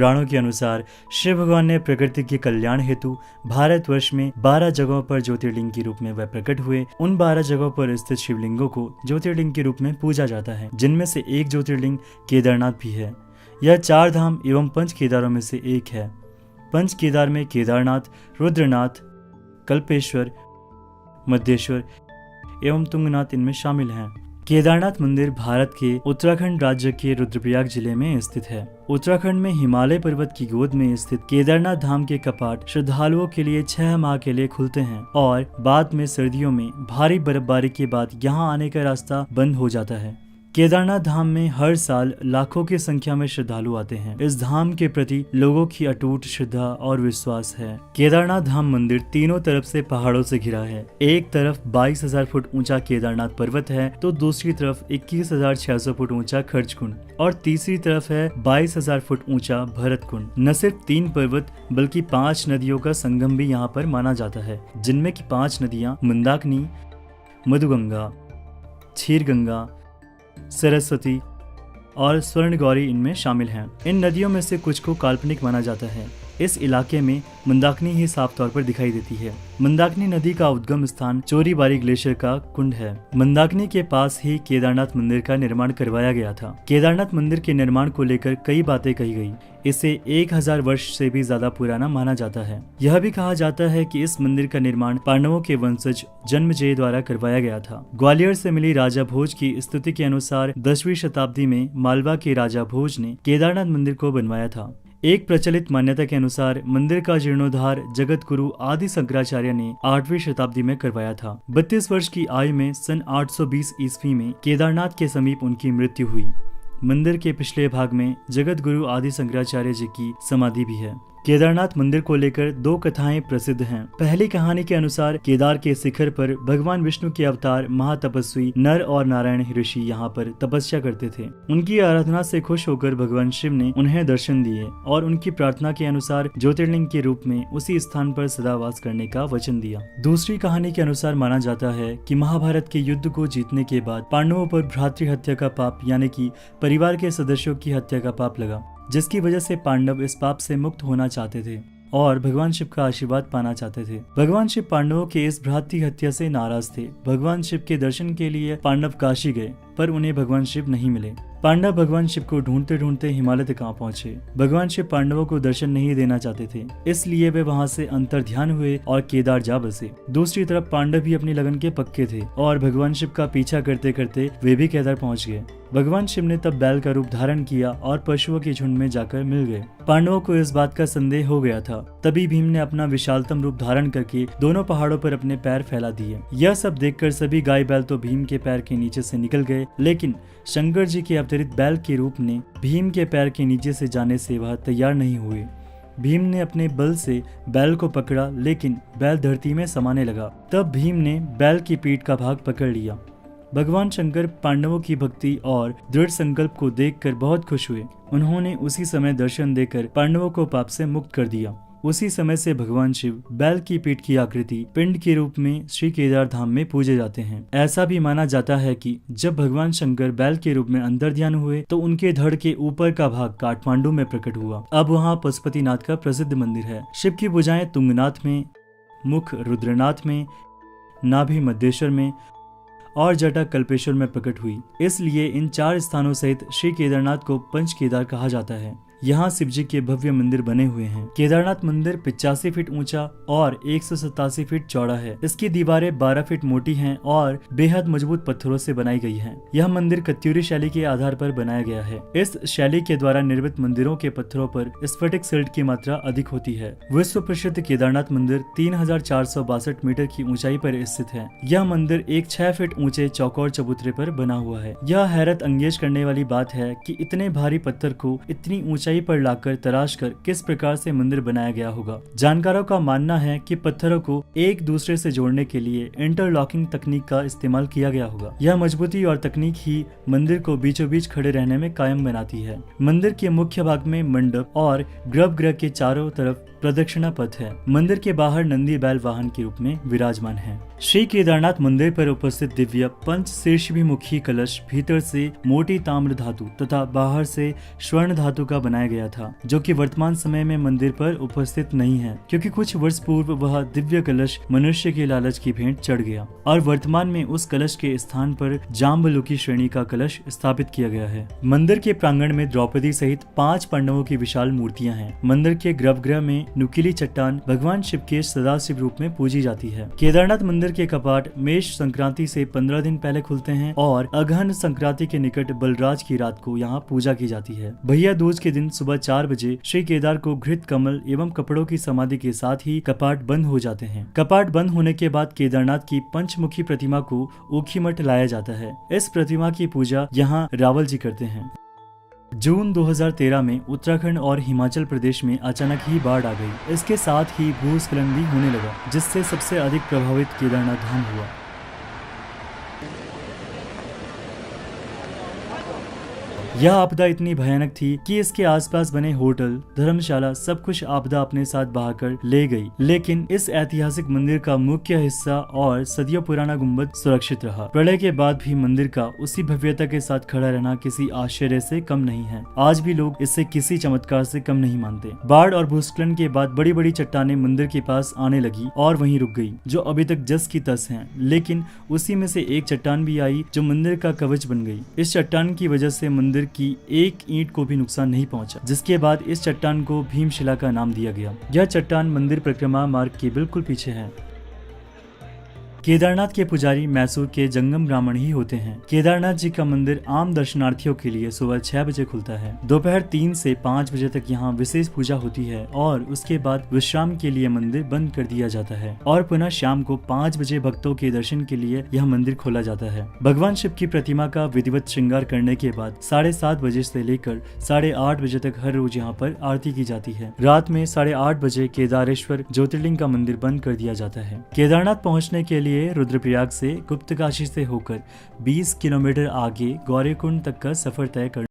पुराणों के अनुसार शिव भगवान ने प्रकृति के कल्याण हेतु भारतवर्ष में 12 जगहों पर ज्योतिर्लिंग के रूप में वह प्रकट हुए। उन 12 जगहों पर स्थित शिवलिंगों को ज्योतिर्लिंग के रूप में पूजा जाता है, जिनमें से एक ज्योतिर्लिंग केदारनाथ भी है। यह 4 धाम एवं 5 केदारों में से एक है। 5 केदार में केदारनाथ, रुद्रनाथ, कल्पेश्वर, मध्येश्वर एवं तुंगनाथ इनमें शामिल हैं। केदारनाथ मंदिर भारत के उत्तराखंड राज्य के रुद्रप्रयाग जिले में स्थित है। उत्तराखंड में हिमालय पर्वत की गोद में स्थित केदारनाथ धाम के कपाट श्रद्धालुओं के लिए 6 माह के लिए खुलते हैं और बाद में सर्दियों में भारी बर्फबारी के बाद यहाँ आने का रास्ता बंद हो जाता है। केदारनाथ धाम में हर साल लाखों की संख्या में श्रद्धालु आते हैं। इस धाम के प्रति लोगों की अटूट श्रद्धा और विश्वास है। केदारनाथ धाम मंदिर तीनों तरफ से पहाड़ों से घिरा है। एक तरफ 22,000 फुट ऊंचा केदारनाथ पर्वत है तो दूसरी तरफ 21,600 फुट ऊंचा खर्च कुंड और तीसरी तरफ है 22,000 फुट ऊंचा भरत कुंड। न सिर्फ 3 पर्वत बल्कि 5 नदियों का संगम भी यहाँ पर माना जाता है, जिनमें की 5 नदियाँ मंदाकिनी, मधुगंगा, क्षीरगंगा, सरस्वती और स्वर्णगौरी इनमें शामिल हैं। इन नदियों में से कुछ को काल्पनिक माना जाता है। इस इलाके में मंदाकिनी ही साफ तौर पर दिखाई देती है। मंदाकिनी नदी का उद्गम स्थान चोरीबारी ग्लेशियर का कुंड है। मंदाकिनी के पास ही केदारनाथ मंदिर का निर्माण करवाया गया था। केदारनाथ मंदिर के निर्माण को लेकर कई बातें कही गई। इसे 1000 वर्ष से भी ज्यादा पुराना माना जाता है। यह भी कहा जाता है कि इस मंदिर का निर्माण पांडवों के वंशज जन्मेजय द्वारा करवाया गया था। ग्वालियर से मिली राजा भोज की स्तुति के अनुसार 10वीं शताब्दी में मालवा के राजा भोज ने केदारनाथ मंदिर को बनवाया था। एक प्रचलित मान्यता के अनुसार मंदिर का जीर्णोद्धार जगत गुरु आदि शंकराचार्य ने 8वीं शताब्दी में करवाया था। 32 वर्ष की आयु में सन 820 ईस्वी में केदारनाथ के समीप उनकी मृत्यु हुई। मंदिर के पिछले भाग में जगत गुरु आदि शंकराचार्य जी की समाधि भी है। केदारनाथ मंदिर को लेकर 2 कथाएं प्रसिद्ध हैं। पहली कहानी के अनुसार केदार के शिखर पर भगवान विष्णु के अवतार महातपस्वी नर और नारायण ऋषि यहाँ पर तपस्या करते थे। उनकी आराधना से खुश होकर भगवान शिव ने उन्हें दर्शन दिए और उनकी प्रार्थना के अनुसार ज्योतिर्लिंग के रूप में उसी स्थान पर सदावास करने का वचन दिया। दूसरी कहानी के अनुसार माना जाता है कि महाभारत के युद्ध को जीतने के बाद पांडवों पर भ्रातृ हत्या का पाप यानी कि परिवार के सदस्यों की हत्या का पाप लगा, जिसकी वजह से पांडव इस पाप से मुक्त होना चाहते थे और भगवान शिव का आशीर्वाद पाना चाहते थे। भगवान शिव पांडवों के इस भ्रातृ हत्या से नाराज थे। भगवान शिव के दर्शन के लिए पांडव काशी गए, पर उन्हें भगवान शिव नहीं मिले। पांडव भगवान शिव को ढूंढते ढूंढते हिमालय तक आ पहुंचे। भगवान शिव पांडवों को दर्शन नहीं देना चाहते थे, इसलिए वे वहां से अंतर्ध्यान हुए और केदार जा बसे। दूसरी तरफ पांडव भी अपनी लगन के पक्के थे और भगवान शिव का पीछा करते करते वे भी केदार पहुंच गए। भगवान शिव ने तब बैल का रूप धारण किया और पशुओं के झुंड में जाकर मिल गए। पांडवों को इस बात का संदेह हो गया था। तभी भीम ने अपना विशालतम रूप धारण करके दोनों पहाड़ों पर अपने पैर फैला दिए। यह सब देखकर सभी गाय बैल तो भीम के पैर के नीचे से निकल गए, लेकिन शंकर जी के अवतरित बैल के रूप ने भीम के पैर के नीचे से जाने से वह तैयार नहीं हुए। भीम ने अपने बल से बैल को पकड़ा, लेकिन बैल धरती में समाने लगा। तब भीम ने बैल की पीठ का भाग पकड़ लिया। भगवान शंकर पांडवों की भक्ति और दृढ़ संकल्प को देखकर बहुत खुश हुए। उन्होंने उसी समय दर्शन देकर पांडवों को पाप से मुक्त कर दिया। उसी समय से भगवान शिव बैल की पीठ की आकृति पिंड के रूप में श्री केदार धाम में पूजे जाते हैं। ऐसा भी माना जाता है कि जब भगवान शंकर बैल के रूप में अंतर्ध्यान हुए तो उनके धड़ के ऊपर का भाग काठमांडू में प्रकट हुआ। अब वहाँ पशुपतिनाथ का प्रसिद्ध मंदिर है। शिव की भुजाएं तुंगनाथ में, मुख रुद्रनाथ में, नाभि मध्येश्वर में और जटा कल्पेश्वर में प्रकट हुई। इसलिए इन 4 स्थानों सहित श्री केदारनाथ को पंच केदार कहा जाता है। यहाँ शिव जी के भव्य मंदिर बने हुए हैं। केदारनाथ मंदिर 85 फीट ऊंचा और 187 फीट चौड़ा है। इसकी दीवारें 12 फीट मोटी हैं और बेहद मजबूत पत्थरों से बनाई गई हैं। यह मंदिर कत्यूरी शैली के आधार पर बनाया गया है। इस शैली के द्वारा निर्मित मंदिरों के पत्थरों पर स्फटिक सिल्ट की मात्रा अधिक होती है। विश्व प्रसिद्ध केदारनाथ मंदिर 3462 मीटर की ऊंचाई पर स्थित है। यह मंदिर एक 6 फीट ऊंचे चौकोर चबूतरे पर बना हुआ है। यह हैरत अंगेज करने वाली बात है कि इतने भारी पत्थर को इतनी ऊंचाई पर लाकर तराश कर किस प्रकार से मंदिर बनाया गया होगा। जानकारों का मानना है कि पत्थरों को एक दूसरे से जोड़ने के लिए इंटरलॉकिंग तकनीक का इस्तेमाल किया गया होगा। यह मजबूती और तकनीक ही मंदिर को बीचों बीच खड़े रहने में कायम बनाती है। मंदिर के मुख्य भाग में मंडप और गर्भगृह के चारों तरफ प्रदक्षिणा पथ है। मंदिर के बाहर नंदी बैल वाहन के रूप में विराजमान है। श्री केदारनाथ मंदिर पर उपस्थित दिव्य पंच शीर्षभिमुखी कलश भीतर से मोटी ताम्र धातु तथा बाहर से स्वर्ण धातु का बनाया गया था, जो कि वर्तमान समय में मंदिर पर उपस्थित नहीं है, क्योंकि कुछ वर्ष पूर्व वह दिव्य कलश मनुष्य के लालच की भेंट चढ़ गया और वर्तमान में उस कलश के स्थान पर जाम्बलुकी श्रेणी का कलश स्थापित किया गया है। मंदिर के प्रांगण में द्रौपदी सहित 5 पांडवों की विशाल मूर्तियां हैं। मंदिर के गर्भगृह में नुकीली चट्टान भगवान शिव के सदाशिव रूप में पूजी जाती है। केदारनाथ मंदिर के कपाट मेष संक्रांति से 15 दिन पहले खुलते हैं और अगहन संक्रांति के निकट बलराज की रात को यहाँ पूजा की जाती है। भैया दूज के दिन सुबह 4 बजे श्री केदार को घृत कमल एवं कपड़ों की समाधि के साथ ही कपाट बंद हो जाते हैं। कपाट बंद होने के बाद केदारनाथ की पंचमुखी प्रतिमा को ऊखीमठ लाया जाता है। इस प्रतिमा की पूजा यहाँ रावल जी करते हैं। जून 2013 में उत्तराखंड और हिमाचल प्रदेश में अचानक ही बाढ़ आ गई। इसके साथ ही भूस्खलन भी होने लगा, जिससे सबसे अधिक प्रभावित केदारनाथ धाम हुआ। यह आपदा इतनी भयानक थी कि इसके आसपास बने होटल, धर्मशाला सब कुछ आपदा अपने साथ बहाकर ले गई, लेकिन इस ऐतिहासिक मंदिर का मुख्य हिस्सा और सदियों पुराना गुंबद सुरक्षित रहा। प्रलय के बाद भी मंदिर का उसी भव्यता के साथ खड़ा रहना किसी आश्चर्य से कम नहीं है। आज भी लोग इसे किसी चमत्कार से कम नहीं मानते। बाढ़ और भूस्खलन के बाद बड़ी बड़ी चट्टानें मंदिर के पास आने लगी और वहीं रुक गई, जो अभी तक जस की तस हैं। लेकिन उसी में से एक चट्टान भी आई जो मंदिर का कवच बन गई। इस चट्टान की वजह से मंदिर की एक ईंट को भी नुकसान नहीं पहुंचा, जिसके बाद इस चट्टान को भीमशिला का नाम दिया गया। यह चट्टान मंदिर परिक्रमा मार्ग के बिल्कुल पीछे है। केदारनाथ के पुजारी मैसूर के जंगम ब्राह्मण ही होते हैं। केदारनाथ जी का मंदिर आम दर्शनार्थियों के लिए सुबह 6 बजे खुलता है। दोपहर 3 से 5 बजे तक यहाँ विशेष पूजा होती है और उसके बाद विश्राम के लिए मंदिर बंद कर दिया जाता है और पुनः शाम को 5 बजे भक्तों के दर्शन के लिए यह मंदिर खोला जाता है। भगवान शिव की प्रतिमा का विधिवत श्रृंगार करने के बाद 7:30 बजे से लेकर 8:30 बजे तक हर रोज यहाँ पर आरती की जाती है। रात में 8:30 बजे केदारेश्वर ज्योतिर्लिंग का मंदिर बंद कर दिया जाता है। केदारनाथ पहुँचने के लिए रुद्रप्रयाग से गुप्तकाशी से होकर 20 किलोमीटर आगे गौरीकुंड तक का सफर तय कर